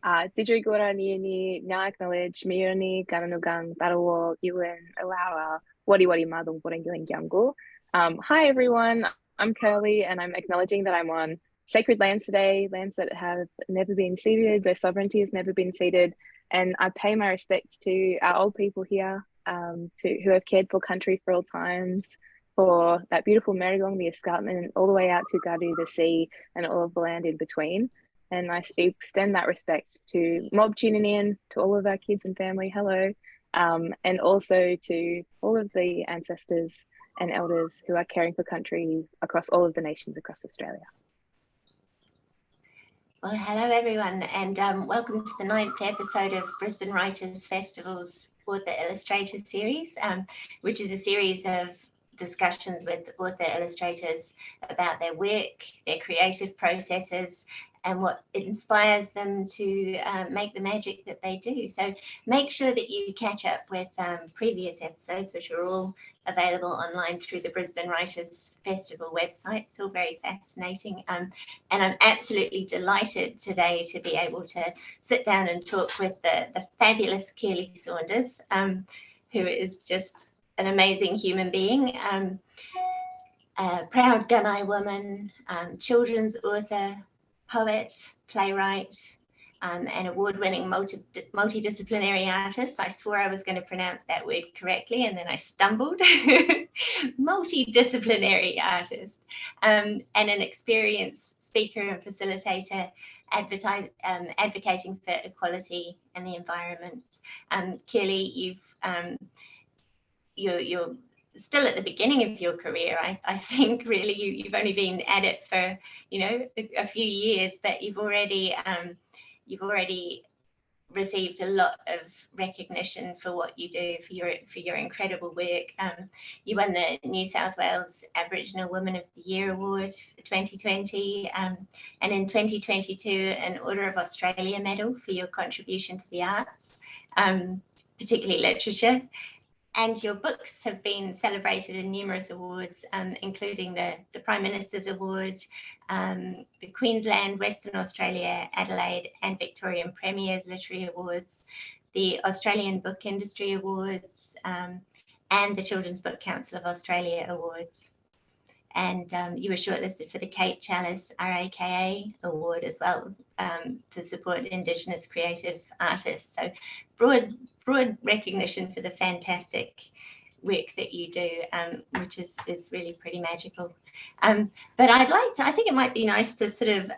Didri Gora ni now acknowledge Mioni Gananugang Barawo Yuen Alawa Wadi Wadi Madung Boringiling Yangu. Hi everyone, I'm Kirli and I'm acknowledging that I'm on sacred lands today, lands that have never been ceded, where sovereignty has never been ceded. And I pay my respects to our old people here, who have cared for country for all times, for that beautiful Merigong, the escarpment, all the way out to Gadu, the sea, and all of the land in between. And I extend that respect to Mob tuning in, to all of our kids and family, hello, and also to all of the ancestors and elders who are caring for country across all of the nations across Australia. Well, hello everyone, and welcome to the 9th episode of Brisbane Writers Festival's Author-Illustrator series, which is a series of discussions with author-illustrators about their work, their creative processes, and what inspires them to make the magic that they do. So make sure that you catch up with previous episodes, which are all available online through the Brisbane Writers Festival website. It's all very fascinating. And I'm absolutely delighted today to be able to sit down and talk with the fabulous Kirli Saunders, who is just an amazing human being, a proud Gunai woman, children's author, poet, playwright, an award-winning multidisciplinary artist. I swore I was going to pronounce that word correctly, and then I stumbled. Multidisciplinary artist, and an experienced speaker and facilitator, advocating for equality and the environment. Kirli, you're still at the beginning of your career. I think really you've only been at it for a few years, but you've already received a lot of recognition for what you do, for your incredible work. You won the New South Wales Aboriginal Woman of the Year Award for 2020, and in 2022 an Order of Australia medal for your contribution to the arts, particularly literature. And your books have been celebrated in numerous awards, including the Prime Minister's Award, the Queensland, Western Australia, Adelaide and Victorian Premier's Literary Awards, the Australian Book Industry Awards, and the Children's Book Council of Australia Awards. And you were shortlisted for the Kate Chalice RAKA Award as well, to support Indigenous creative artists. So broad recognition for the fantastic work that you do, which is really pretty magical. But I think it might be nice to sort of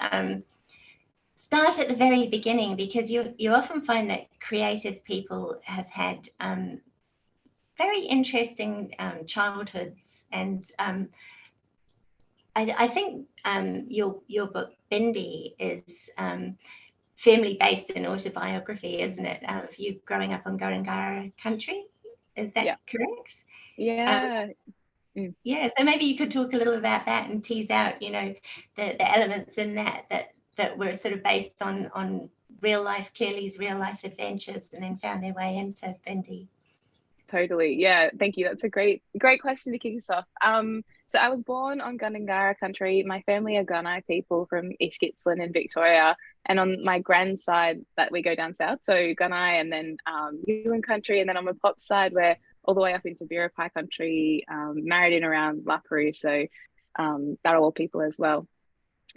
start at the very beginning, because you often find that creative people have had very interesting childhoods, and I think your book Bindi is firmly based in autobiography, isn't it? Of you growing up on Gurungara country, is that correct? Yeah. Yeah. So maybe you could talk a little about that and tease out, the elements in that were sort of based on real life, Kirli's real life adventures, and then found their way into Bindi. Totally. Yeah, thank you. That's a great question to kick us off. So I was born on Gundungurra country. My family are Gunai people from East Gippsland in Victoria, and on my grand's side, that we go down south, so Gunai, and then Yuin country, and then on my pop's side, we're all the way up into Biripi country, married in around Lapuru, so Dharawal people as well.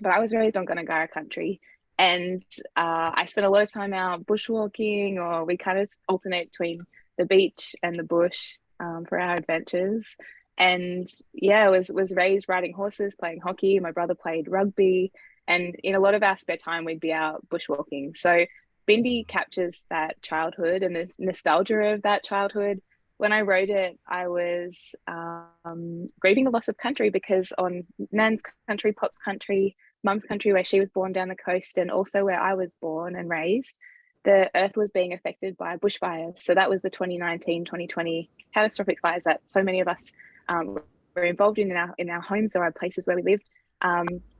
But I was raised on Gundungurra country, and I spent a lot of time out bushwalking, or we kind of alternate between the beach and the bush for our adventures. And yeah, I was raised riding horses, playing hockey. My brother played rugby, and in a lot of our spare time we'd be out bushwalking. So Bindi captures that childhood and the nostalgia of that childhood. When I wrote it, I was grieving the loss of country, because on Nan's country, Pop's country, Mum's country, where she was born down the coast, and also where I was born and raised, the earth was being affected by bushfires. So that was the 2019-2020 catastrophic fires that so many of us were involved in our homes or our places where we lived,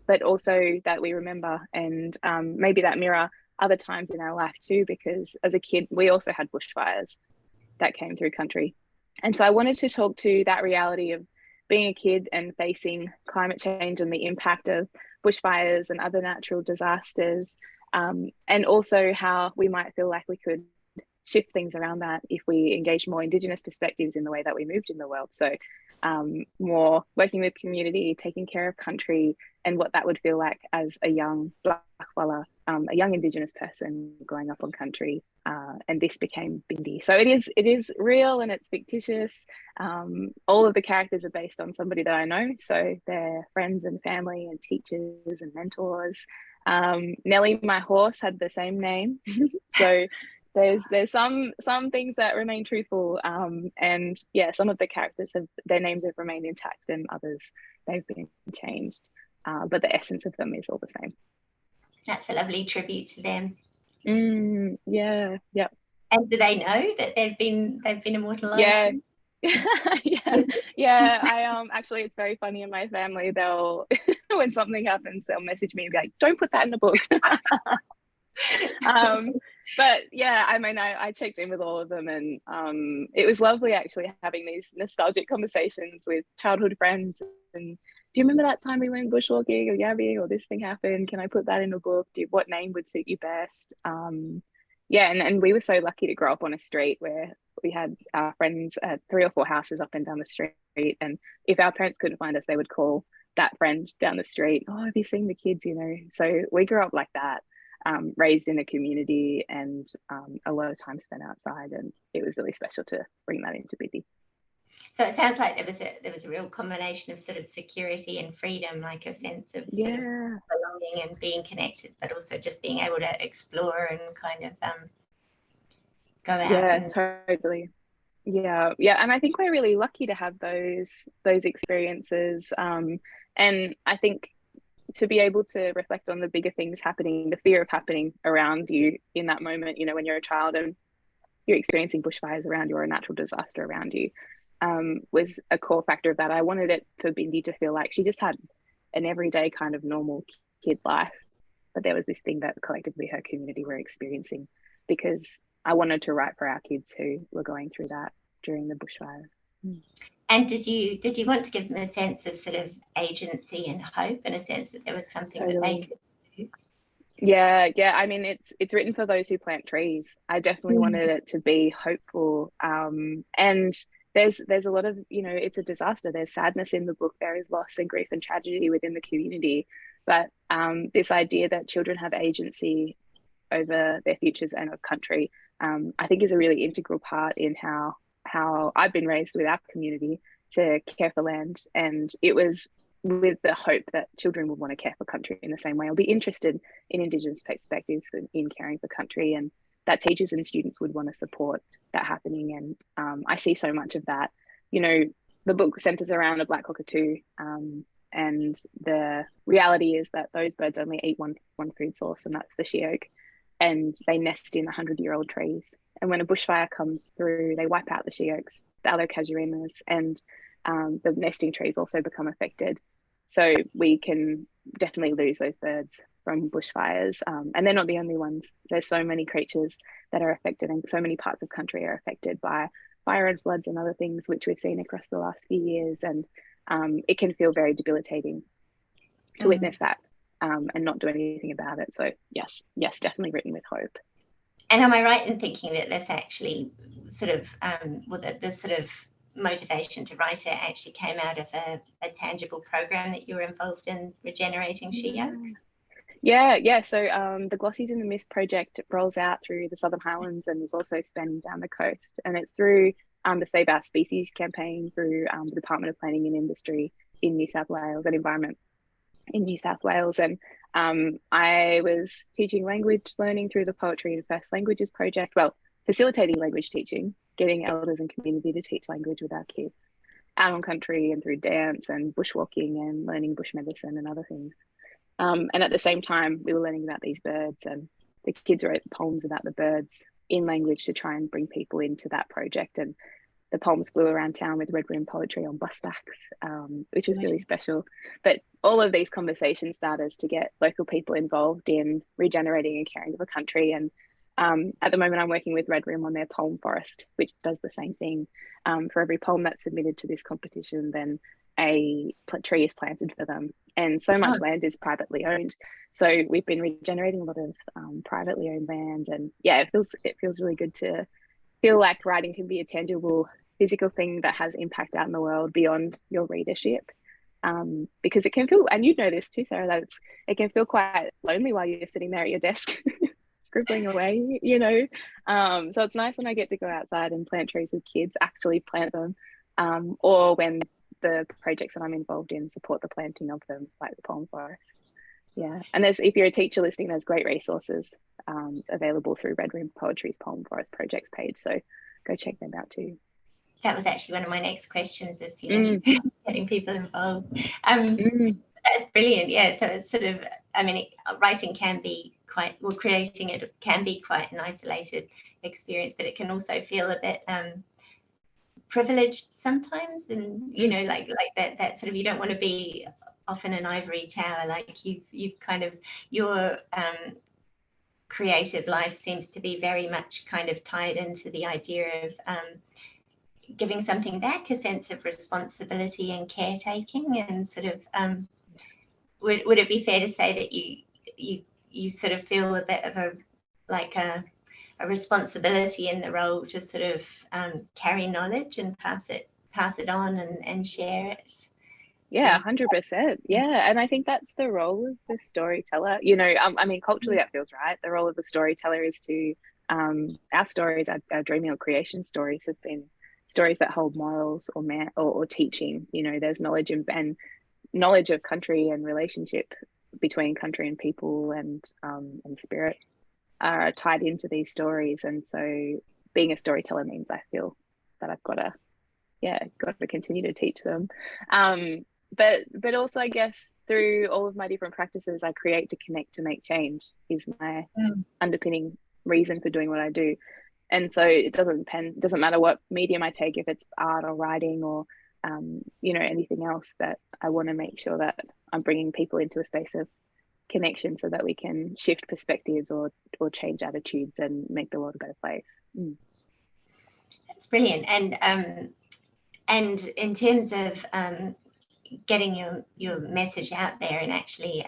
but also that we remember, and maybe that mirror other times in our life too, because as a kid we also had bushfires that came through country. And so I wanted to talk to that reality of being a kid and facing climate change and the impact of bushfires and other natural disasters, and also how we might feel like we could shift things around that if we engage more Indigenous perspectives in the way that we moved in the world. So more working with community, taking care of country, and what that would feel like as a young Black fella, a young Indigenous person growing up on country. And this became Bindi. So it is real and it's fictitious. All of the characters are based on somebody that I know. So they're friends and family and teachers and mentors. Nellie, my horse, had the same name. So there's some things that remain truthful, and yeah, some of the characters have their names have remained intact, and others they've been changed, but the essence of them is all the same. That's a lovely tribute to them. Yeah. And do they know that they've been immortalized? Yeah. Yeah. I actually, it's very funny in my family. They'll when something happens, they'll message me and be like, "Don't put that in the book." But yeah, I mean, I checked in with all of them, and it was lovely actually having these nostalgic conversations with childhood friends. And do you remember that time we went bushwalking or yabbing, or this thing happened? Can I put that in a book? What name would suit you best? Yeah, and we were so lucky to grow up on a street where we had our friends at 3 or 4 houses up and down the street. And if our parents couldn't find us, they would call that friend down the street. "Oh, have you seen the kids?" So we grew up like that. Raised in a community, and a lot of time spent outside, and it was really special to bring that into Bindi. So it sounds like there was a real combination of sort of security and freedom, like a sense of sort of belonging and being connected, but also just being able to explore and kind of go out. Yeah, totally. Yeah, and I think we're really lucky to have those experiences, and I think to be able to reflect on the bigger things happening, the fear of happening around you in that moment, when you're a child and you're experiencing bushfires around you or a natural disaster around you, was a core factor of that. I wanted it for Bindi to feel like she just had an everyday kind of normal kid life, but there was this thing that collectively her community were experiencing, because I wanted to write for our kids who were going through that during the bushfires. And did you want to give them a sense of sort of agency and hope, and a sense that there was something that they could do? Yeah. I mean, it's written for those who plant trees. I definitely wanted it to be hopeful. And there's a lot of, it's a disaster. There's sadness in the book. There is loss and grief and tragedy within the community. But this idea that children have agency over their futures and of country, I think is a really integral part in how I've been raised with our community to care for land. And it was with the hope that children would want to care for country in the same way, or be interested in Indigenous perspectives in caring for country, and that teachers and students would want to support that happening. And I see so much of that. The book centers around a black cockatoo, and the reality is that those birds only eat one food source, and that's the she-oak, and they nest in 100-year-old trees. And when a bushfire comes through, they wipe out the she-oaks, the allocasuarinas, and the nesting trees also become affected. So we can definitely lose those birds from bushfires. And they're not the only ones. There's so many creatures that are affected, and so many parts of country are affected by fire and floods and other things, which we've seen across the last few years. And it can feel very debilitating to witness that and not do anything about it. So yes, definitely written with hope. And am I right in thinking that this actually sort of, the sort of motivation to write it actually came out of a tangible program that you were involved in, regenerating she-oaks? Yeah. So the Glossies in the Mist project rolls out through the Southern Highlands and is also spanning down the coast. And it's through the Save Our Species campaign, through the Department of Planning and Industry in New South Wales and Environment in New South Wales. And I was teaching language learning through the Poetry and First Languages project. Well, facilitating language teaching, getting elders and community to teach language with our kids out on country, and through dance and bushwalking and learning bush medicine and other things. And at the same time, we were learning about these birds, and the kids wrote poems about the birds in language to try and bring people into that project. And the poems flew around town with red room poetry on bus backs, which is really special. But all of these conversation starters to get local people involved in regenerating and caring for country. And at the moment, I'm working with Red Room on their poem forest, which does the same thing. For every poem that's submitted to this competition, then a tree is planted for them. And so much land is privately owned. So we've been regenerating a lot of privately owned land. And yeah, it feels really good to feel like writing can be a tangible physical thing that has impact out in the world beyond your readership. Because it can feel, and you know this too, Sarah, that it can feel quite lonely while you're sitting there at your desk scribbling away, you know. So it's nice when I get to go outside and plant trees with kids, actually plant them, or when the projects that I'm involved in support the planting of them, like the poem forest. Yeah, and if you're a teacher listening, there's great resources available through Red Room Poetry's Poem Forest Projects page, so go check them out too. That was actually one of my next questions, is getting people involved. That's brilliant. Yeah, so it's sort of, I mean, writing can be quite, well, creating it can be quite an isolated experience, but it can also feel a bit privileged sometimes, and like that sort of, you don't want to be off in an ivory tower, like you've kind of, your creative life seems to be very much kind of tied into the idea of giving something back, a sense of responsibility and caretaking, and sort of would it be fair to say that you sort of feel a bit of a responsibility in the role to sort of carry knowledge and pass it on and share it? Yeah, 100%. Yeah, and I think that's the role of the storyteller. I mean, culturally that feels right. The role of the storyteller is to our stories, our dreaming or creation stories have been stories that hold morals or teaching. There's knowledge and knowledge of country and relationship between country and people and spirit are tied into these stories. And so being a storyteller means I feel that I've got to continue to teach them. But also, I guess, through all of my different practices, I create to connect to make change is my underpinning reason for doing what I do. And so it doesn't matter what medium I take, if it's art or writing or anything else, that I want to make sure that I'm bringing people into a space of connection so that we can shift perspectives or change attitudes and make the world a better place. That's brilliant. And in terms of getting your message out there, and actually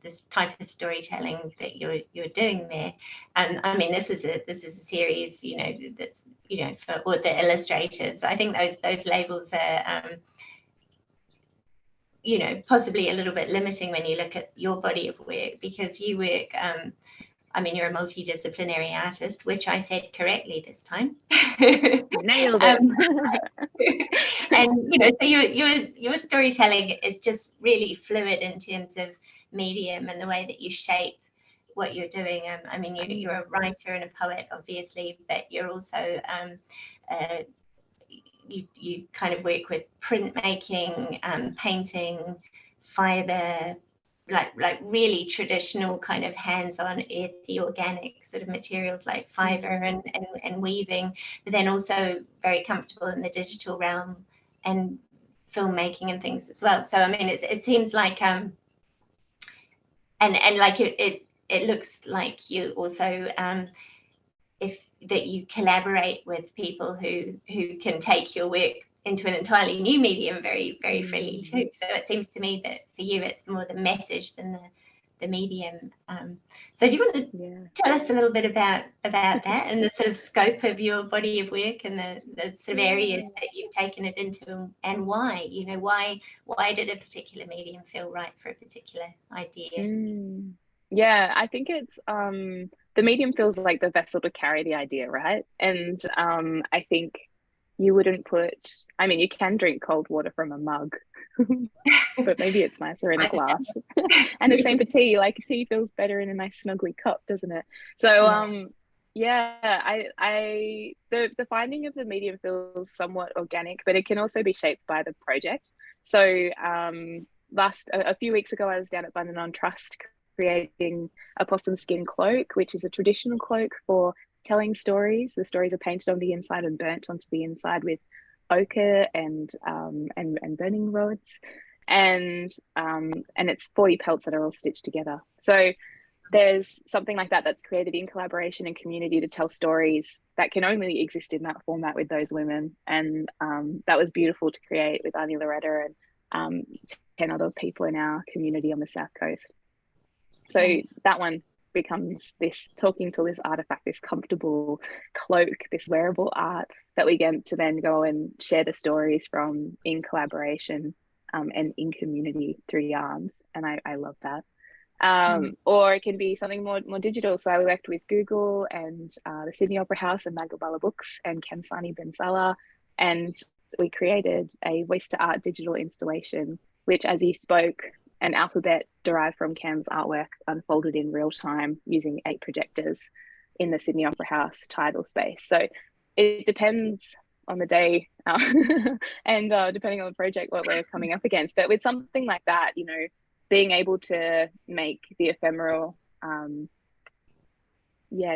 this type of storytelling that you're doing there, and I mean, this is a series that's for Author-Illustrators. I think those labels are possibly a little bit limiting when you look at your body of work, because you work I mean, you're a multi-disciplinary artist, which I said correctly this time. Nailed it. And so your storytelling is just really fluid in terms of medium and the way that you shape what you're doing. I mean, you're a writer and a poet, obviously, but you're also you kind of work with printmaking, painting, fiber, like really traditional kind of hands-on earthy organic sort of materials like fiber and weaving, but then also very comfortable in the digital realm and filmmaking and things as well. So I mean, it seems like and like it looks like you also if that you collaborate with people who can take your work into an entirely new medium very, very freely too. So it seems to me that for you, it's more the message than the medium. So do you want to tell us a little bit about that and the sort of scope of your body of work and the sort of areas that you've taken it into, and why? Why did a particular medium feel right for a particular idea? Yeah, I think it's the medium feels like the vessel to carry the idea, right? And I think you wouldn't I mean, you can drink cold water from a mug, but maybe it's nicer in a glass. And the same for tea, like tea feels better in a nice snuggly cup, doesn't it? So the finding of the medium feels somewhat organic, but it can also be shaped by the project. So a few weeks ago, I was down at Bundanon Trust creating a possum skin cloak, which is a traditional cloak for telling stories. The stories are painted on the inside and burnt onto the inside with ochre and burning rods, and it's 40 pelts that are all stitched together. So there's something like that that's created in collaboration and community to tell stories that can only exist in that format with those women, and that was beautiful to create with Anya Loretta and um, 10 other people in our community on the South Coast. So Nice. that one becomes this talking to this artifact, this comfortable cloak, this wearable art that we get to then go and share the stories from in collaboration and in community through yarns. And I love that. Or it can be something more digital. So I worked with Google and the Sydney Opera House and Magabala Books and Kamsani Bensala, and we created a voice to art digital installation, which, as you spoke, an alphabet derived from Cam's artwork unfolded in real time using 8 projectors in the Sydney Opera House tidal space. So it depends on the day and depending on the project, what we're coming up against. But with something like that, you know, being able to make the ephemeral,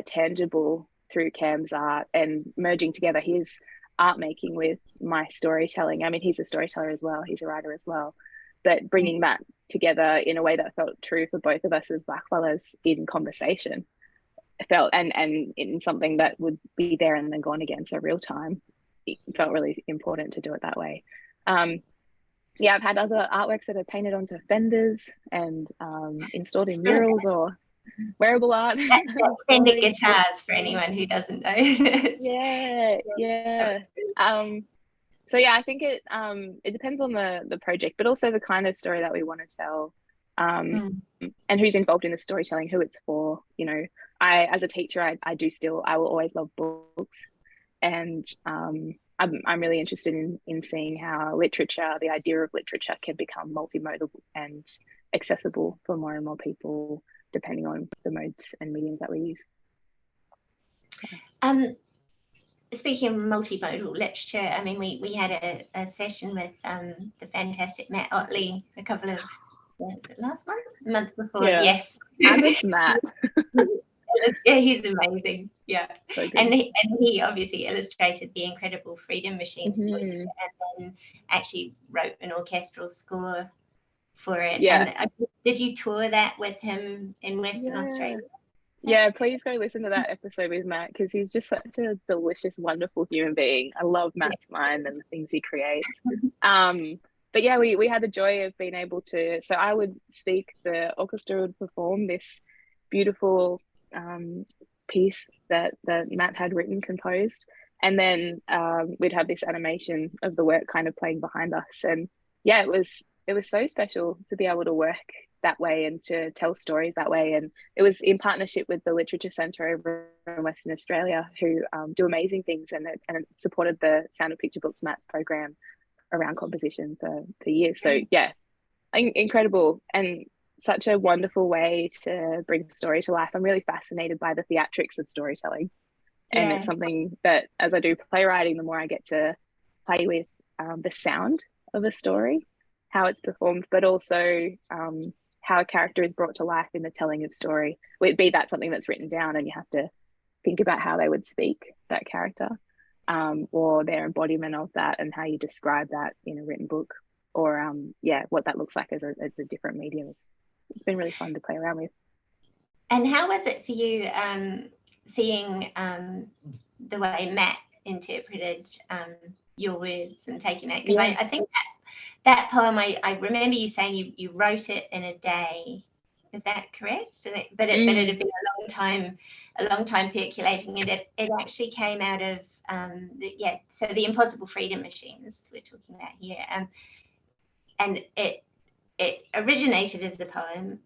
tangible through Cam's art and merging together his art making with my storytelling. I mean, he's a storyteller as well. He's a writer as well. But bringing that together in a way that felt true for both of us as Blackfellas in conversation felt, and in something that would be there and then gone again. So real time, it felt really important to do it that way. I've had other artworks that are painted onto fenders and installed in murals or wearable art. That's Fender guitars for anyone who doesn't know. yeah. So yeah, I think it depends on the project, but also the kind of story that we want to tell, and who's involved in the storytelling, who it's for. You know, I as a teacher, I will always love books, and I'm really interested in seeing how literature, the idea of literature, can become multimodal and accessible for more and more people, depending on the modes and mediums that we use. Speaking of multimodal literature, I mean, we had a session with the fantastic Matt Otley a couple of, last month before? Yeah. Yes. How good's Matt? Yeah, he's amazing. Yeah. So and he obviously illustrated the incredible Freedom Machines for you, and then actually wrote an orchestral score for it. Yeah. And did you tour that with him in Western Australia? Yeah, please go listen to that episode with Matt, because he's just such a delicious, wonderful human being. I love Matt's mind and the things he creates. But yeah, we had the joy of being able to, so I would speak, the orchestra would perform this beautiful piece that Matt had written, composed, and then we'd have this animation of the work kind of playing behind us. And yeah, it was so special to be able to work that way and to tell stories that way. And it was in partnership with the Literature Centre over in Western Australia, who do amazing things, and it supported the Sound of Picture Books Matt's program around composition for years. So yeah, incredible, and such a wonderful way to bring story to life. I'm really fascinated by the theatrics of storytelling. And it's something that, as I do playwriting, the more I get to play with the sound of a story, how it's performed, but also how a character is brought to life in the telling of story. Be that something that's written down and you have to think about how they would speak, that character, or their embodiment of that, and how you describe that in a written book, or what that looks like as a different medium. It's been really fun to play around with. And how was it for you seeing the way Matt interpreted your words and taking that? Because I think that poem, I remember you saying you wrote it in a day. Is that correct? So but it had been a long time percolating, and it actually came out of so the Impossible Freedom Machines we're talking about here, and it originated as a poem,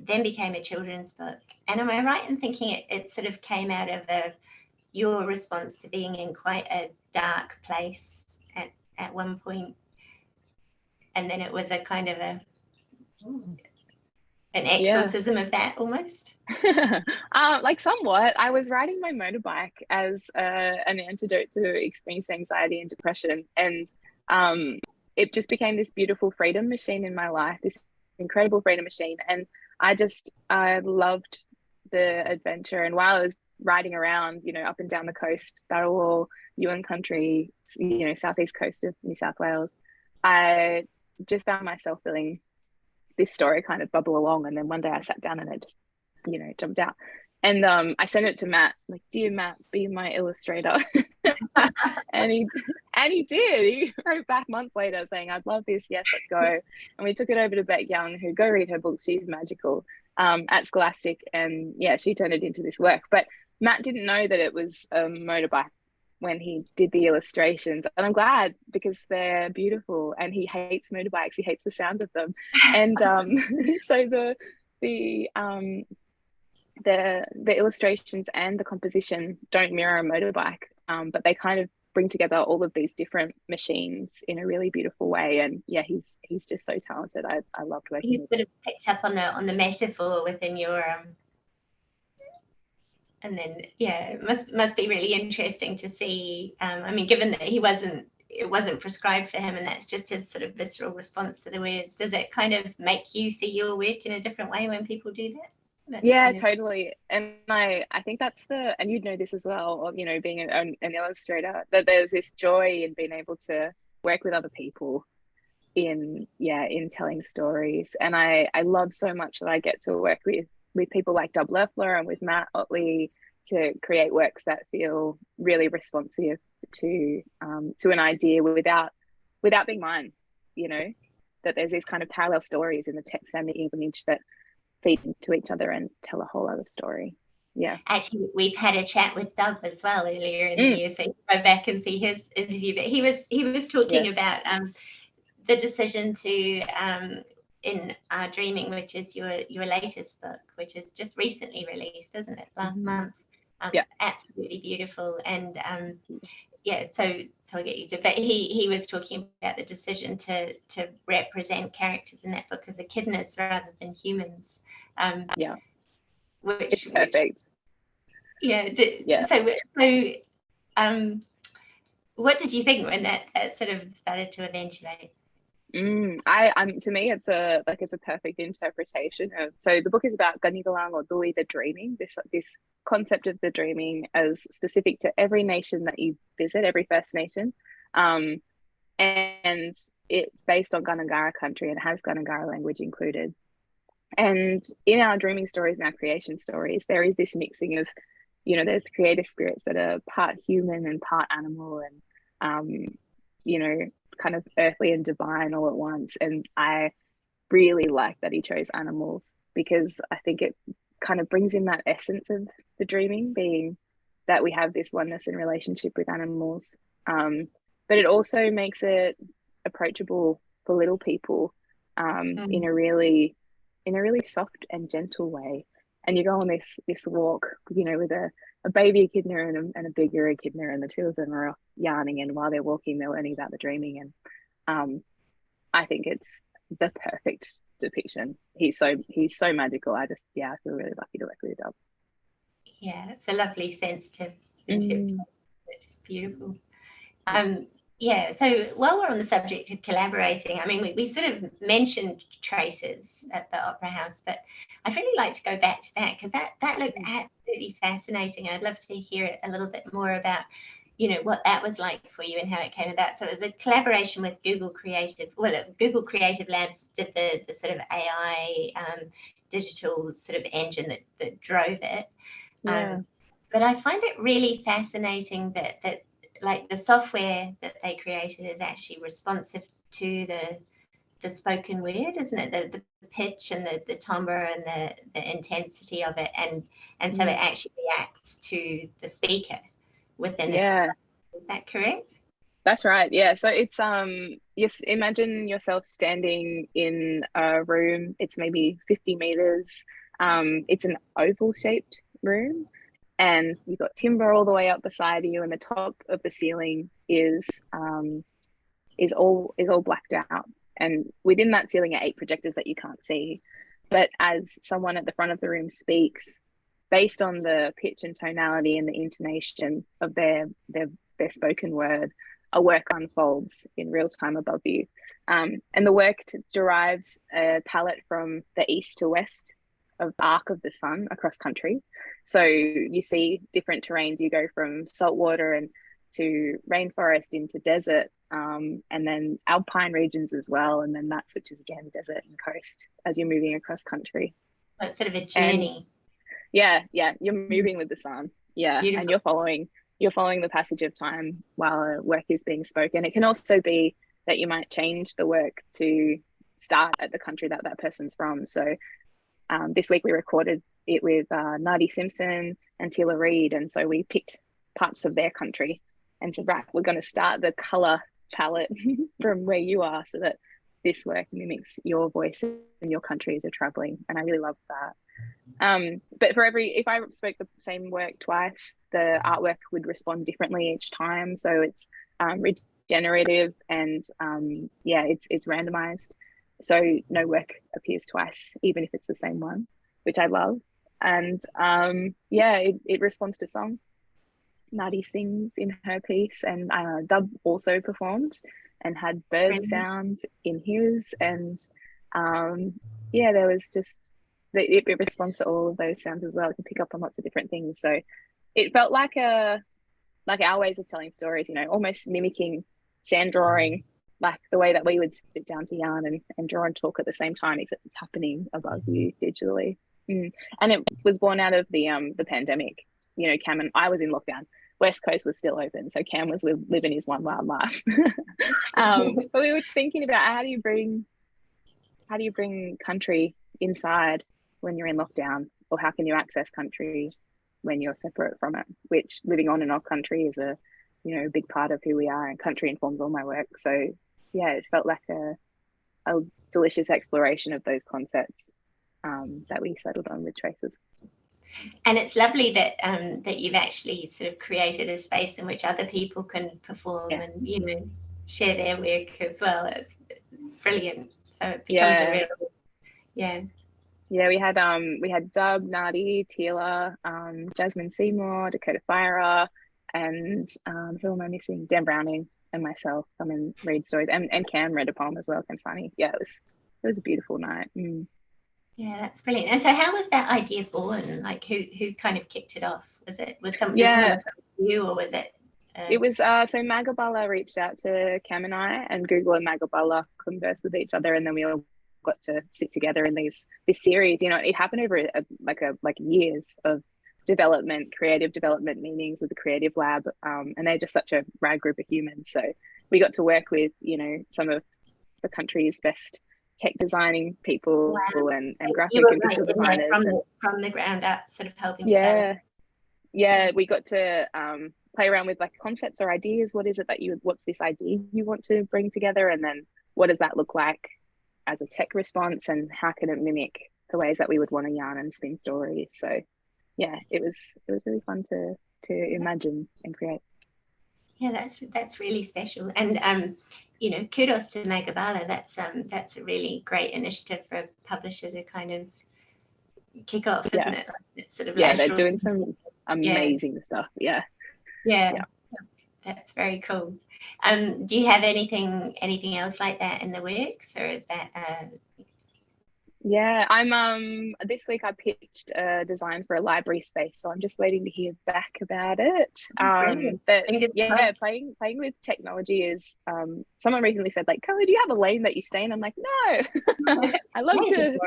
then became a children's book. And am I right in thinking it sort of came out of your response to being in quite a dark place at one point, and then it was a kind of an exorcism of that almost? Like somewhat. I was riding my motorbike as an antidote to experiencing anxiety and depression, and it just became this beautiful freedom machine in my life, this incredible freedom machine. And I loved the adventure. And while I was riding around, up and down the coast, Barrawal, Yuin country, southeast coast of New South Wales, I just found myself feeling this story kind of bubble along. And then one day I sat down and it just, jumped out. And I sent it to Matt, like, dear Matt, be my illustrator. and he did. He wrote back months later saying, I'd love this. Yes, let's go. And we took it over to Beck Young, who, go read her books. She's magical, at Scholastic. And yeah, she turned it into this work. But Matt didn't know that it was a motorbike when he did the illustrations. And I'm glad, because they're beautiful. And he hates motorbikes. He hates the sound of them. And so the illustrations and the composition don't mirror a motorbike, but they kind of bring together all of these different machines in a really beautiful way. And yeah, he's just so talented. I loved working with him. Sort of picked up on the metaphor within your and then yeah, it must be really interesting to see. I mean, given that it wasn't prescribed for him, and that's just his sort of visceral response to the words, does it kind of make you see your work in a different way when people do that? Yeah, totally. And I think that's and you'd know this as well, you know, being an illustrator, that there's this joy in being able to work with other people in telling stories. And I love so much that I get to work with people like Dub Leffler and with Matt Otley to create works that feel really responsive to an idea without being mine, you know, that there's these kind of parallel stories in the text and the image that feed into each other and tell a whole other story. Yeah. Actually, we've had a chat with Dub as well earlier in the year, so you can go back and see his interview. But he was talking about the decision to in Dreaming, which is your latest book, which is just recently released, isn't it? Last month. Absolutely beautiful. And so I'll get you to. But he was talking about the decision to represent characters in that book as echidnas rather than humans. Which it's perfect. So what did you think when that sort of started to eventuate? To me, it's a perfect interpretation of. So the book is about Ganigalang or Dui, the dreaming. This concept of the dreaming as specific to every nation that you visit, every First Nation, and it's based on Gundungurra country and has Gundungurra language included. And in our dreaming stories and our creation stories, there is this mixing of, you know, there's the creative spirits that are part human and part animal, and you know, kind of earthly and divine all at once. And I really like that he chose animals, because I think it kind of brings in that essence of the dreaming, being that we have this oneness in relationship with animals, but it also makes it approachable for little people, in a really soft and gentle way. And you go on this walk, you know, with a baby echidna and a bigger echidna, and the two of them are yarning, and while they're walking, they're learning about the dreaming. And I think it's the perfect depiction. He's so magical. I feel really lucky to work with Dub. Yeah, it's a lovely sense to interpret. It's beautiful. So while we're on the subject of collaborating, I mean, we sort of mentioned Traces at the Opera House, but I'd really like to go back to that, because that looked absolutely fascinating. I'd love to hear a little bit more about, you know, what that was like for you and how it came about. So it was a collaboration with Google Creative. Well, Google Creative Labs did the sort of AI digital sort of engine that drove it. But I find it really fascinating that like the software that they created is actually responsive to the spoken word, isn't it? The pitch and the timbre and the intensity of it, and so it actually reacts to the speaker within it. Is that correct? That's right. Yeah. So it's yes, imagine yourself standing in a room. It's maybe 50 meters. It's an oval shaped room, and you've got timber all the way up beside you, and the top of the ceiling is all blacked out. And within that ceiling are 8 projectors that you can't see. But as someone at the front of the room speaks, based on the pitch and tonality and the intonation of their spoken word, a work unfolds in real time above you. And the work derives a palette from the east to west of arc of the sun across country. So you see different terrains. You go from saltwater and to rainforest into desert, and then alpine regions as well. And then that switches again, desert and coast, as you're moving across country. It's sort of a journey. Yeah, yeah, you're moving with the sun. Yeah, and Beautiful. you're following the passage of time while a work is being spoken. It can also be that you might change the work to start at the country that that person's from. So this week we recorded it with Nadi Simpson and Tila Reid, and so we picked parts of their country and said, right, we're going to start the color palette from where you are, so that this work mimics your voice and your country as you're traveling. And I really love that. But if I spoke the same work twice, the artwork would respond differently each time. So it's regenerative, and yeah, it's randomized. So no work appears twice, even if it's the same one, which I love. And yeah, it responds to song. Nadi sings in her piece, and Dub also performed and had bird sounds in his. And yeah, there was just it responds to all of those sounds as well. It can pick up on lots of different things. So it felt like our ways of telling stories, you know, almost mimicking sand drawing, like the way that we would sit down to yarn and draw and talk at the same time, except it's happening above you digitally. And it was born out of the pandemic. You know, Cam and I was in lockdown. West Coast was still open, so Cam was living his one wild life. But we were thinking about how do you bring country inside when you're in lockdown, or how can you access country when you're separate from it? Which living on in our country is a big part of who we are, and country informs all my work. So yeah, it felt like a delicious exploration of those concepts that we settled on with Traces. And it's lovely that that you've actually sort of created a space in which other people can perform and share their work as well. It's brilliant. So it becomes a real we had Dub, Nadi, Tila, Jasmine Seymour, Dakota Fira, and who am I missing? Dan Browning and myself come and read stories, and Cam read a poem as well. Cam Sunny. Yeah, it was a beautiful night. Yeah, that's brilliant. And so how was that idea born? Like who kind of kicked it off? Was someone you, or was it it was so Magabala reached out to Cam and I, and Google and Magabala conversed with each other, and then we all got to sit together in this series. You know, it happened over like years of creative development meetings with the Creative Lab, and they're just such a rad group of humans. So we got to work with some of the country's best tech designing people. Wow. and graphic and visual designers from the ground up, sort of helping. We got to play around with like concepts or ideas. What's this idea you want to bring together, and then what does that look like as a tech response, and how can it mimic the ways that we would want to yarn and spin stories? So yeah, it was really fun to imagine and create. Yeah, that's really special. And kudos to Magabala. That's a really great initiative for a publisher to kind of kick off, isn't it? It's sort of they're doing some amazing stuff. Yeah, that's very cool. Do you have anything else like that in the works, or is that I'm this week I pitched a design for a library space, so I'm just waiting to hear back about it. But playing with technology is someone recently said, like, Kirli, do you have a lane that you stay in? I'm like, no. I love to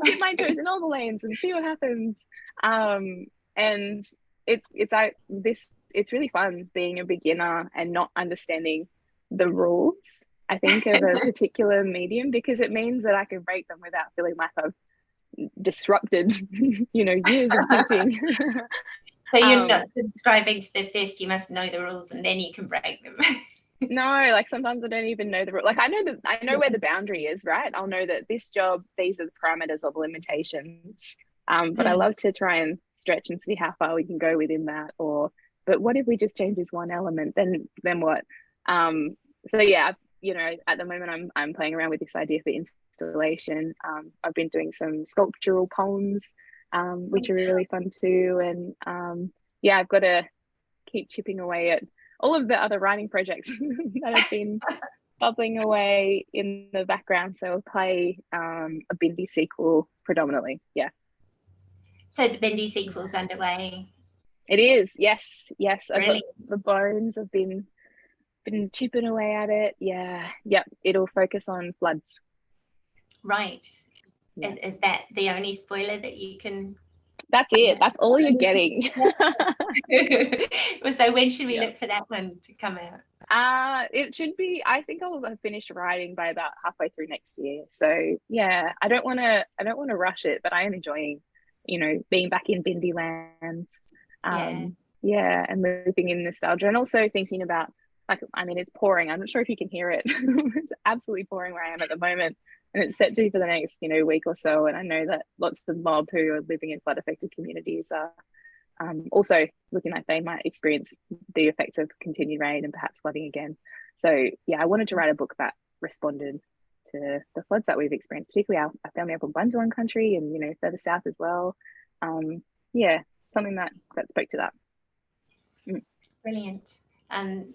dip my toes in all the lanes and see what happens. And it's really fun being a beginner and not understanding the rules, I think, of a particular medium, because it means that I can break them without feeling like I've disrupted, years of teaching. So you're not subscribing to the first, you must know the rules and then you can break them. No, like sometimes I don't even know the rule. Like I know where the boundary is, right? I'll know that this job, these are the parameters of limitations. But I love to try and stretch and see how far we can go within that. But what if we just change this one element? Then what? So yeah, at the moment I'm playing around with this idea for installation. I've been doing some sculptural poems, which are really fun too. And I've got to keep chipping away at all of the other writing projects that have been bubbling away in the background. So I'll play a Bindi sequel predominantly. Yeah. So the Bindi sequel's underway. It is, yes. Really? The bones have been chipping away at it. Yep. It'll focus on floods. Right. Yeah. Is that the only spoiler that you can That's it. That's all you're getting. So when should we Yeah. look for that one to come out? It should be, I think I'll have finished writing by about halfway through next year. So yeah, I don't want to rush it, but I am enjoying, being back in Bindi lands. Yeah. Yeah, and moving in nostalgia, and also thinking about, like, I mean, it's pouring. I'm not sure if you can hear it. It's absolutely pouring where I am at the moment, and it's set to for the next, week or so. And I know that lots of mob who are living in flood affected communities are also looking like they might experience the effects of continued rain and perhaps flooding again. So yeah, I wanted to write a book that responded to the floods that we've experienced, particularly our family up in Bundjalung country and further south as well. Yeah, something that spoke to that. Brilliant. And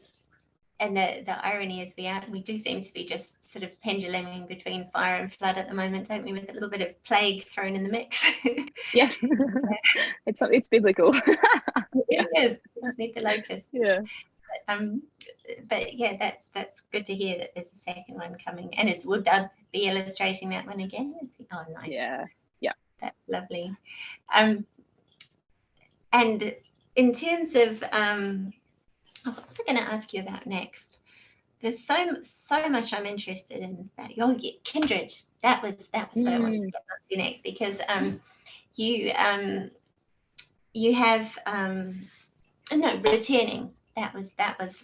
the irony is we do seem to be just sort of penduluming between fire and flood at the moment, don't we, with a little bit of plague thrown in the mix. Yes. It's biblical. It is. We just need the locust. Yeah. But yeah, that's good to hear that there's a second one coming. And is Wood be illustrating that one again? Oh, nice. Yeah. That's lovely. And in terms of what was I going to ask you about next? There's so much I'm interested in about your kindred. That was what I wanted to get onto next, because you have no, returning. That was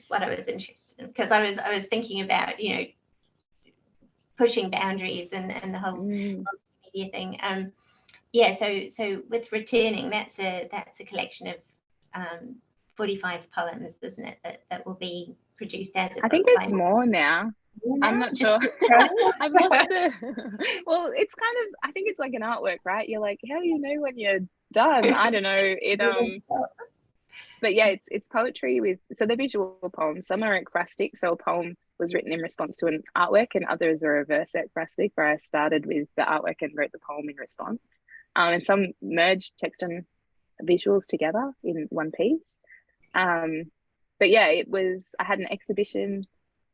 what I was interested in, because I was thinking about pushing boundaries and the whole multimedia thing. Yeah, so with returning, that's a collection of 45 poems, isn't it, that will be produced as a book? I think it's more now. I'm not sure. I've lost it. Well, it's kind of, I think it's like an artwork, right? You're like, how do you know when you're done? I don't know. It but yeah, it's poetry with, so they're visual poems. Some are ekphrastic, so a poem was written in response to an artwork, and others are reverse ekphrastic, where I started with the artwork and wrote the poem in response. And some merged text and visuals together in one piece. But yeah, I had an exhibition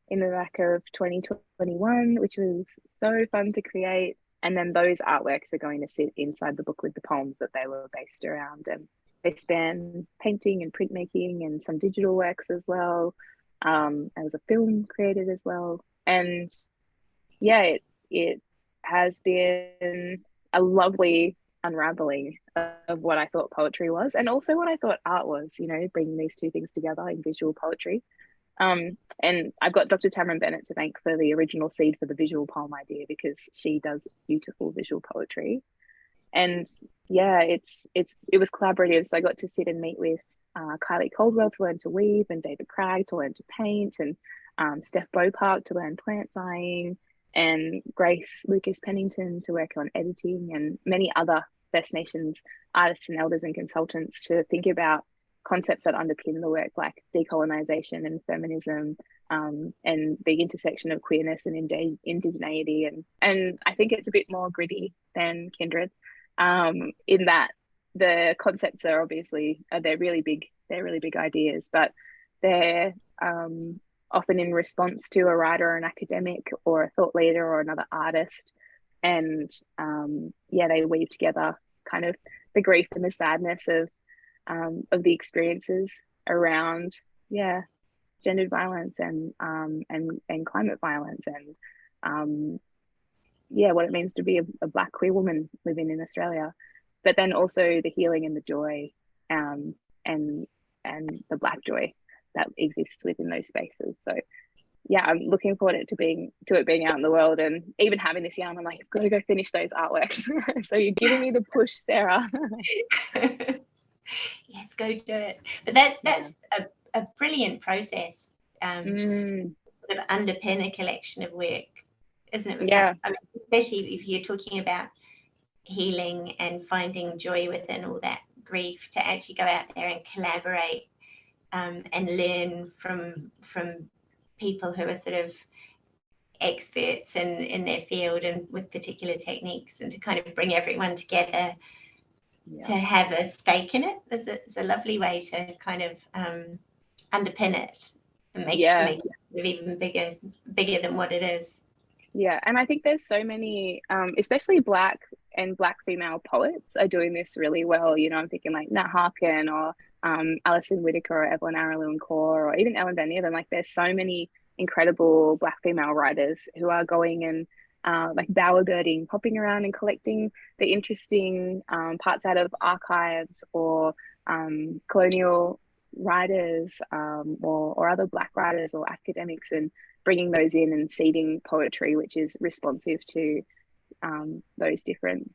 in the back of 2021, which was so fun to create. And then those artworks are going to sit inside the book with the poems that they were based around. And they span painting and printmaking and some digital works as well. There was a film created as well. And yeah, it has been a lovely unraveling of what I thought poetry was, and also what I thought art was, bringing these two things together in visual poetry. And I've got Dr. Tamron Bennett to thank for the original seed for the visual poem idea, because she does beautiful visual poetry. And yeah, it was collaborative. So I got to sit and meet with Kylie Caldwell to learn to weave, and David Cragg to learn to paint, and Steph Bopark to learn plant dyeing, and Grace Lucas Pennington to work on editing, and many other First Nations artists and elders and consultants to think about concepts that underpin the work, like decolonization and feminism, and the intersection of queerness and indigeneity. And I think it's a bit more gritty than Kindred, in that the concepts are obviously they're really big ideas, but they're often in response to a writer or an academic or a thought leader or another artist. And yeah, they weave together kind of the grief and the sadness of the experiences around gendered violence and climate violence, and what it means to be a Black queer woman living in Australia, but then also the healing and the joy, and the Black joy that exists within those spaces. So yeah, I'm looking forward to it being out in the world, and even having this yarn, I'm like, I've got to go finish those artworks. So you're giving me the push, Sarah. Yes, go do it. But that's a brilliant process. Sort of underpin a collection of work, isn't it? Yeah. I mean, especially if you're talking about healing and finding joy within all that grief, to actually go out there and collaborate and learn from people who are sort of experts in their field and with particular techniques, and to kind of bring everyone together to have a stake in it. It's a lovely way to kind of underpin it and make it even bigger than what it is. Yeah, and I think there's so many, especially Black and Black female poets are doing this really well. You know, I'm thinking like Nat Harkin or Alison Whitaker or Evelyn Araluen Kaur or even Ellen Van Even. Like there's so many incredible Black female writers who are going and like bowerbirding, popping around and collecting the interesting parts out of archives or colonial writers or other Black writers or academics, and bringing those in and seeding poetry which is responsive to those different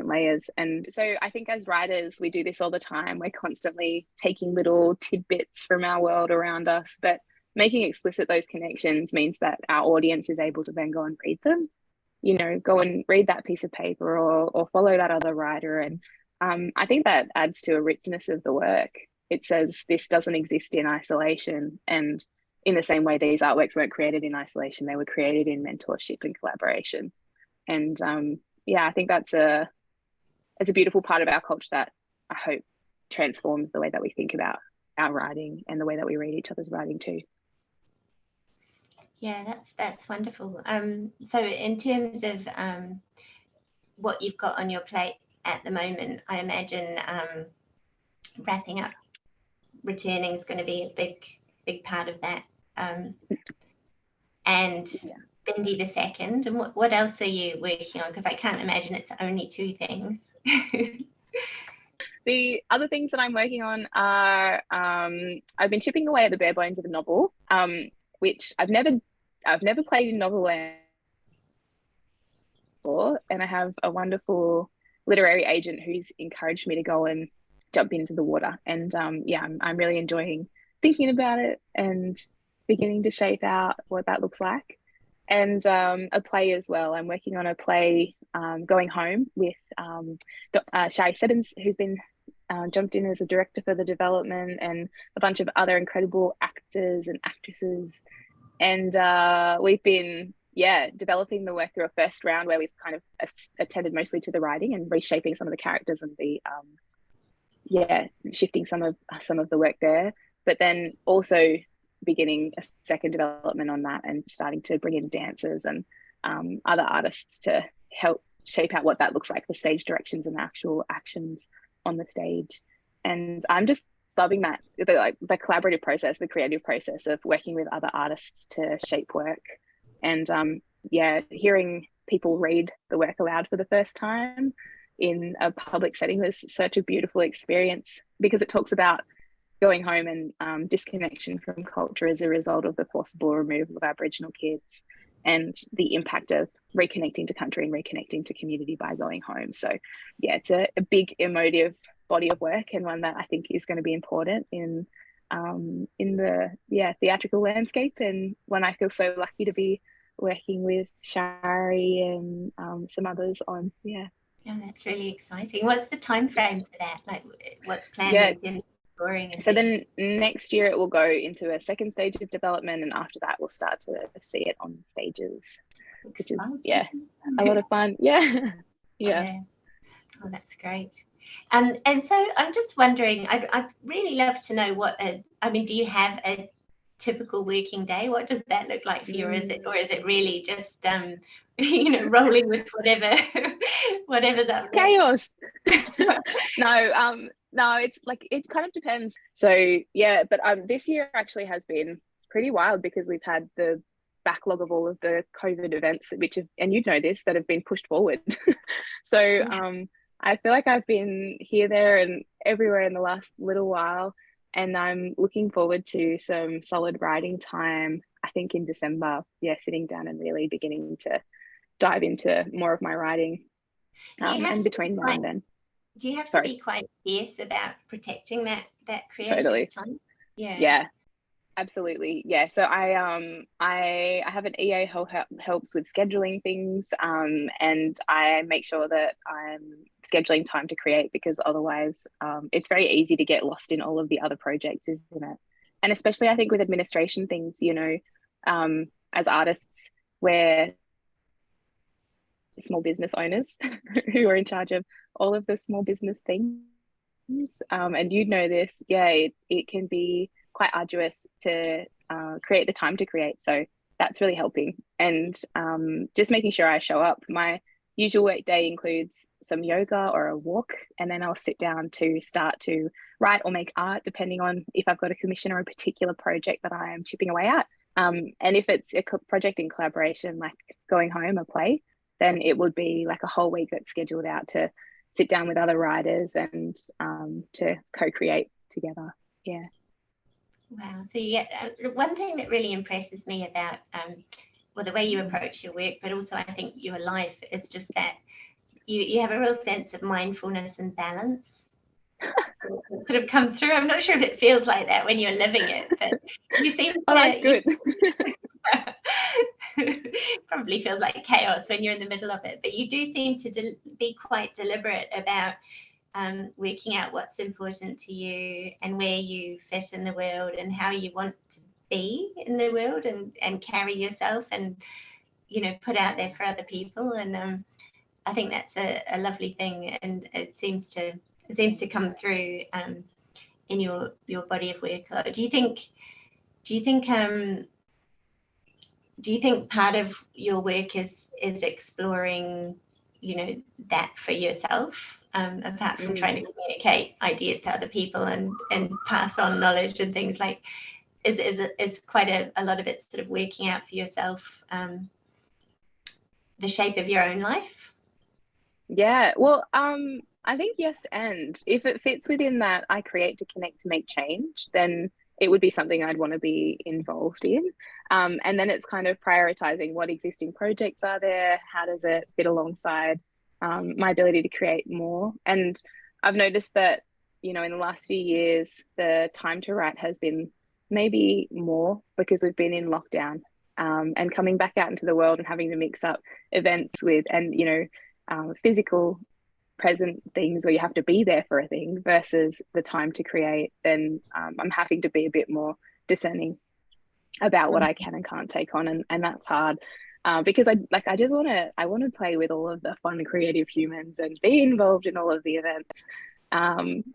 layers. And so I think as writers we do this all the time. We're constantly taking little tidbits from our world around us, but making explicit those connections means that our audience is able to then go and read them, you know, go and read that piece of paper or follow that other writer. And I think that adds to a richness of the work. It says this doesn't exist in isolation, and in the same way these artworks weren't created in isolation, they were created in mentorship and collaboration. And yeah, I think it's a beautiful part of our culture that I hope transforms the way that we think about our writing and the way that we read each other's writing too. Yeah, that's wonderful. So in terms of what you've got on your plate at the moment, I imagine wrapping up returning is going to be a big part of that. And Bindi the second, and what else are you working on? Because I can't imagine it's only two things. The other things that I'm working on are I've been chipping away at the bare bones of a novel, which I've never played in novel land before, and I have a wonderful literary agent who's encouraged me to go and jump into the water. And yeah, I'm really enjoying thinking about it and beginning to shape out what that looks like. And a play as well. I'm working on a play, Going Home, with Shari Seddons, who's been jumped in as a director for the development, and a bunch of other incredible actors and actresses. And we've been developing the work through a first round where we've kind of attended mostly to the writing and reshaping some of the characters and the shifting some of the work there, but then also beginning a second development on that and starting to bring in dancers and other artists to help shape out what that looks like, the stage directions and actual actions on the stage. And I'm just loving that, the collaborative process, the creative process of working with other artists to shape work. And hearing people read the work aloud for the first time in a public setting was such a beautiful experience, because it talks about going home and disconnection from culture as a result of the forcible removal of Aboriginal kids, and the impact of reconnecting to country and reconnecting to community by going home. So yeah, it's a big emotive body of work, and one that I think is going to be important in the theatrical landscape, and one I feel so lucky to be working with Shari and some others on. Yeah, that's really exciting. What's the time frame for that? Like, what's planned? So then next year it will go into a second stage of development, and after that we'll start to see it on stages, which is a lot of fun. Yeah. Oh, that's great. And so I'm just wondering, I'd really love to know do you have a typical working day? What does that look like for you? Or is it really just rolling with whatever's up there? Chaos. No, it's like, it kind of depends. So yeah, but this year actually has been pretty wild, because we've had the backlog of all of the COVID events, which have, and you'd know this, that have been pushed forward. So I feel like I've been here, there and everywhere in the last little while, and I'm looking forward to some solid writing time, I think in December, sitting down and really beginning to dive into more of my writing. And between now and then. Do you have to be quite fierce about protecting that creative time? Yeah, absolutely. Yeah. So I have an EA who helps with scheduling things, and I make sure that I'm scheduling time to create, because otherwise it's very easy to get lost in all of the other projects, isn't it? And especially I think with administration things, as artists, we're small business owners who are in charge of all of the small business things, and this, it can be quite arduous to create the time to create. So that's really helping, and just making sure I show up. My usual work day includes some yoga or a walk, and then I'll sit down to start to write or make art, depending on if I've got a commission or a particular project that I am chipping away at. And if it's a project in collaboration, like Going Home, a play, then it would be like a whole week that's scheduled out to sit down with other writers and to co-create together. Yeah. Wow. So you get one thing that really impresses me about well, the way you approach your work, but also I think your life, is just that you have a real sense of mindfulness and balance. It sort of comes through. I'm not sure if it feels like that when you're living it, but you seem to, that's good. Probably feels like chaos when you're in the middle of it, but you do seem to be quite deliberate about working out what's important to you and where you fit in the world and how you want to be in the world and carry yourself and, you know, put out there for other people. And I think that's a lovely thing, and it seems to come through in your body of work. Do you think part of your work is exploring, you know, that for yourself, apart from trying to communicate ideas to other people and pass on knowledge and things, like is quite a lot of it sort of working out for yourself the shape of your own life? Yeah, well, I think yes, and if it fits within that I create to connect to make change, then it would be something I'd want to be involved in. And then it's kind of prioritizing what existing projects are there, how does it fit alongside my ability to create more. And I've noticed that, you know, in the last few years, the time to write has been maybe more because we've been in lockdown, and coming back out into the world and having to mix up events with, and, you know, physical present things where you have to be there for a thing versus the time to create, then I'm having to be a bit more discerning about what I can and can't take on, and that's hard because I just want to play with all of the fun creative humans and be involved in all of the events.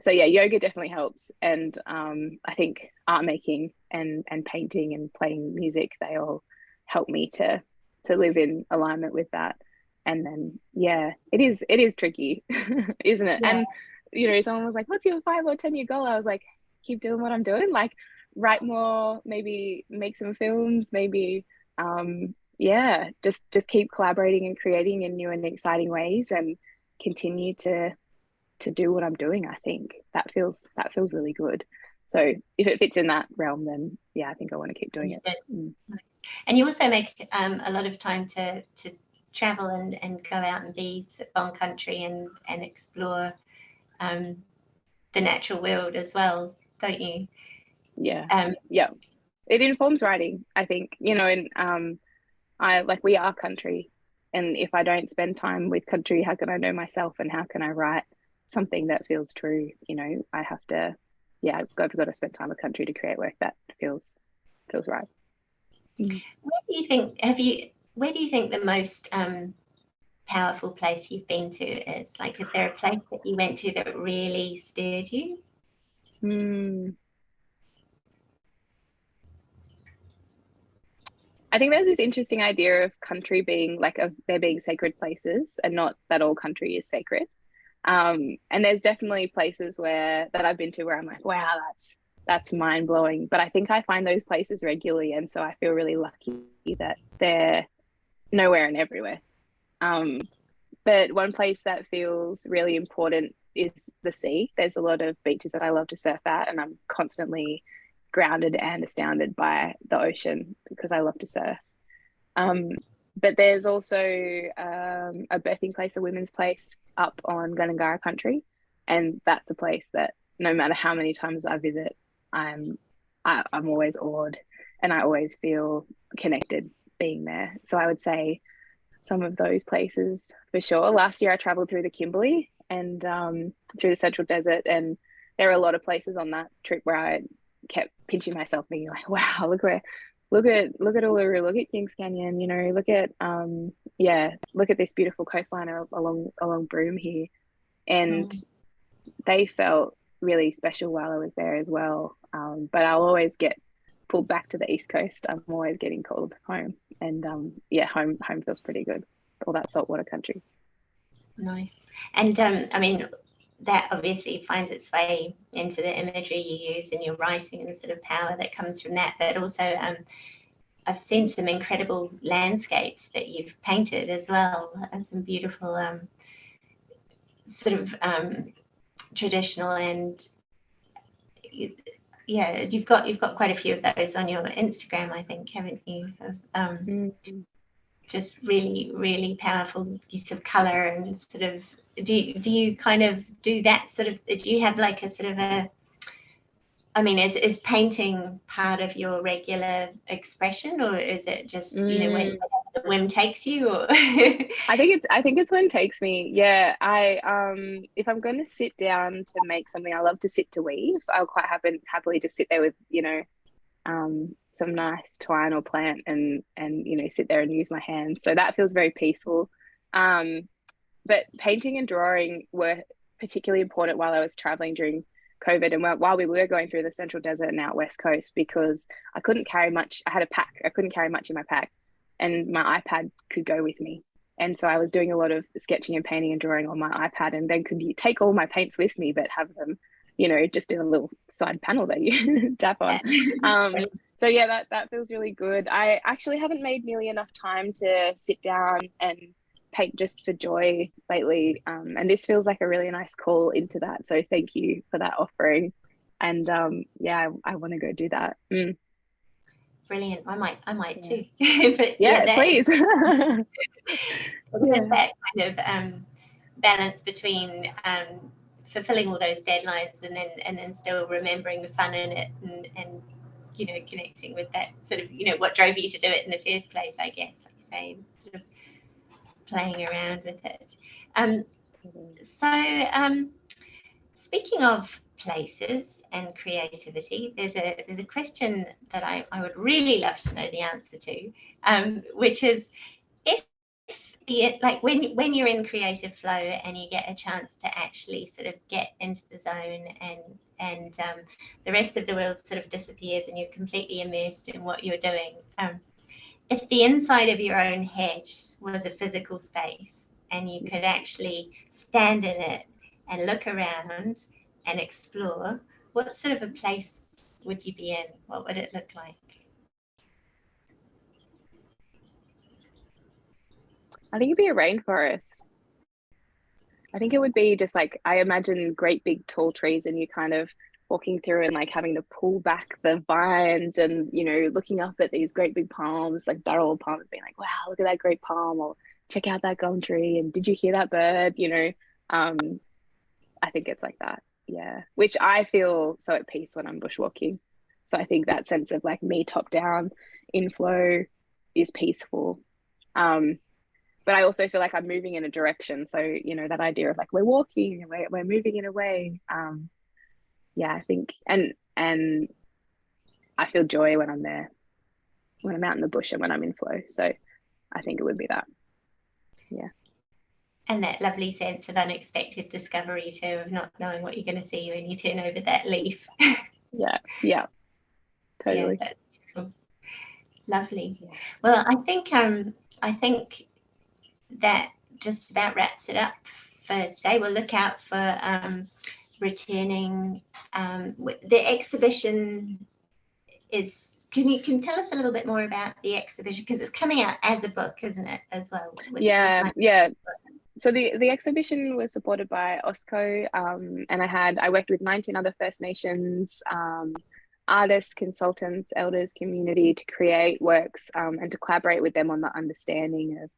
So yeah, yoga definitely helps, and I think art making and painting and playing music, they all help me to live in alignment with that. And then yeah, it is tricky, isn't it? Yeah. And you know, someone was like, what's your 5 or 10 year goal? I was like, keep doing what I'm doing, like write more, maybe make some films, maybe yeah, just keep collaborating and creating in new and exciting ways and continue to do what I'm doing. I think that feels really good. So if it fits in that realm, then yeah, I think I want to keep doing it. And you also make a lot of time to travel and go out and be on country and explore the natural world as well, don't you? Yeah. Yeah, it informs writing, I think, you know. And we are country, and if I don't spend time with country, how can I know myself, and how can I write something that feels true? You know, I have to, yeah, I've got to spend time with country to create work that feels right. Where do you think the most powerful place you've been to is? Like, is there a place that you went to that really stirred you? I think there's this interesting idea of country being like, of there being sacred places, and not that all country is sacred. And there's definitely places that I've been to where I'm like, wow, that's mind blowing. But I think I find those places regularly, and so I feel really lucky that they're nowhere and everywhere. But one place that feels really important is the sea. There's a lot of beaches that I love to surf at, and I'm constantly grounded and astounded by the ocean because I love to surf. But there's also a birthing place, a women's place up on Gundungurra country, and that's a place that no matter how many times I visit, I'm always awed, and I always feel connected being there. So I would say some of those places for sure. Last year I traveled through the Kimberley and through the Central Desert, and there are a lot of places on that trip where I kept pinching myself, being like, wow, look at Uluru, look at Kings Canyon, you know, look at look at this beautiful coastline along Broome here. And they felt really special while I was there as well. But I'll always get pulled back to the East Coast. I'm always getting called home, and home feels pretty good, all that saltwater country. Nice. And I mean, that obviously finds its way into the imagery you use in your writing and the sort of power that comes from that. But also, I've seen some incredible landscapes that you've painted as well, and some beautiful sort of traditional, and yeah, you've got quite a few of those on your Instagram, I think, haven't you? Just really, really powerful use of color and sort of. Do you kind of do that sort of? Do you have like a sort of a? I mean, is painting part of your regular expression, or is it just when the whim takes you? Or I think it's when it takes me. Yeah, if I'm going to sit down to make something, I love to sit to weave. I'll quite happily just sit there with some nice twine or plant and sit there and use my hands. So that feels very peaceful. But painting and drawing were particularly important while I was traveling during COVID and while we were going through the Central Desert and out West Coast, because I couldn't carry much. I had a pack. I couldn't carry much in my pack, and my iPad could go with me. And so I was doing a lot of sketching and painting and drawing on my iPad, and then could take all my paints with me, but have them, just in a little side panel that you tap on. So yeah, that feels really good. I actually haven't made nearly enough time to sit down and paint just for joy lately, and this feels like a really nice call into that, so thank you for that offering. And I want to go do that. Brilliant. I might too. But please. That kind of balance between fulfilling all those deadlines and then still remembering the fun in it, and connecting with that sort of what drove you to do it in the first place, I guess, like you say, sort of playing around with it. Speaking of places and creativity, there's a question that I would really love to know the answer to, which is, if like when you're in creative flow and you get a chance to actually sort of get into the zone, and the rest of the world sort of disappears and you're completely immersed in what you're doing, if the inside of your own head was a physical space and you could actually stand in it and look around and explore, what sort of a place would you be in? What would it look like? I think it'd be a rainforest. I think it would be just like, I imagine great big tall trees and you kind of walking through and like having to pull back the vines and looking up at these great big palms, like barrel palms, being like, wow, look at that great palm, or check out that gum tree, and did you hear that bird? I think it's like that, yeah, which I feel so at peace when I'm bushwalking. So I think that sense of like me top down in flow is peaceful. But I also feel like I'm moving in a direction, so that idea of like we're walking and we're moving in a way. I think, and I feel joy when I'm there, when I'm out in the bush and when I'm in flow. So I think it would be that. Yeah. And that lovely sense of unexpected discovery too, of not knowing what you're going to see when you turn over that leaf. Yeah, totally. Yeah, that's beautiful. Lovely. Yeah. Well, I think that just about wraps it up for today. We'll look out for returning. The exhibition is. Can you tell us a little bit more about the exhibition, because it's coming out as a book, isn't it, as well? Yeah. So the exhibition was supported by OSCO, and I worked with 19 other First Nations artists, consultants, elders, community to create works and to collaborate with them on the understanding of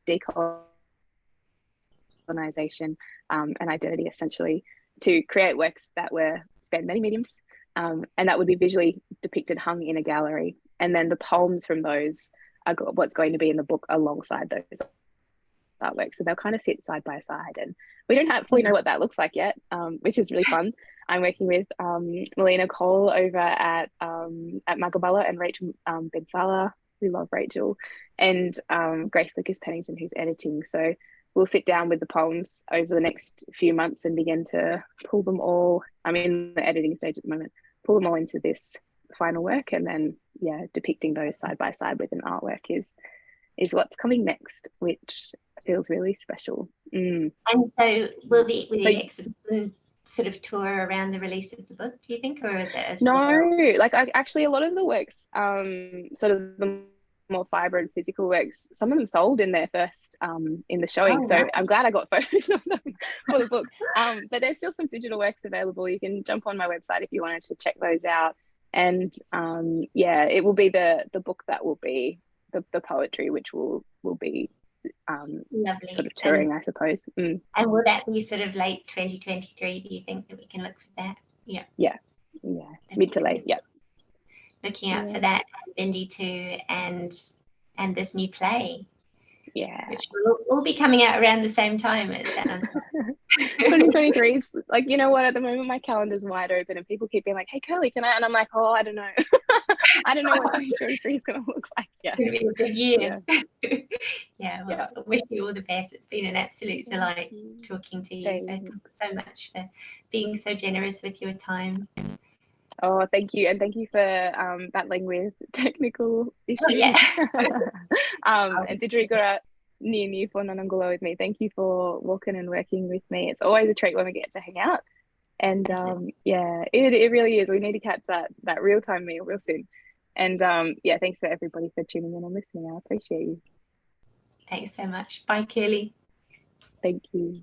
decolonization and identity, essentially, to create works that spanned many mediums and that would be visually depicted, hung in a gallery. And then the poems from those are what's going to be in the book alongside those artwork, so they'll kind of sit side by side, and we don't fully know what that looks like yet, which is really fun. I'm working with Melina Cole over at Magabala, and Rachel Bensala, we love Rachel, and Grace Lucas Pennington, who's editing. So we'll sit down with the poems over the next few months and begin to pull them all, I'm in the editing stage at the moment, pull them all into this final work, and then depicting those side by side with an artwork is what's coming next, which feels really special. Mm. And so will the So exhibition sort of tour around the release of the book, do you think, or is it a sort of no, like actually a lot of the works, sort of the more fiber and physical works, some of them sold in their first in the showing. oh So wow. I'm glad I got photos of them for the book. But there's still some digital works available. You can jump on my website if you wanted to check those out. And yeah, it will be the book that will be the poetry, which will be sort Lovely. of touring, I suppose. And will that be sort of late 2023? Do you think that we can look for that? Yeah. Yeah. Mid to late. Yeah. Looking out for that, and Bindi too, and this new play. Yeah. Which will all be coming out around the same time, it sounds like. 2023 is like, you know what, at the moment my calendar's wide open and people keep being like, hey Kirli, can I? And I'm like, oh, I don't know. I don't know what 2023 is going to look like. Yeah. It's going to be a big year. Yeah. Yeah, well, I wish you all the best. It's been an absolute delight talking to you. So thanks so much for being so generous with your time. Oh, thank you. And thank you for battling with technical issues. Oh, yeah. And Didrigura Ni for Nanangulo with me. Thank you for walking and working with me. It's always a treat when we get to hang out. And yeah, it really is. We need to catch that real-time meal real soon. And yeah, thanks for everybody for tuning in and listening. I appreciate you. Thanks so much. Bye, Kirli. Thank you.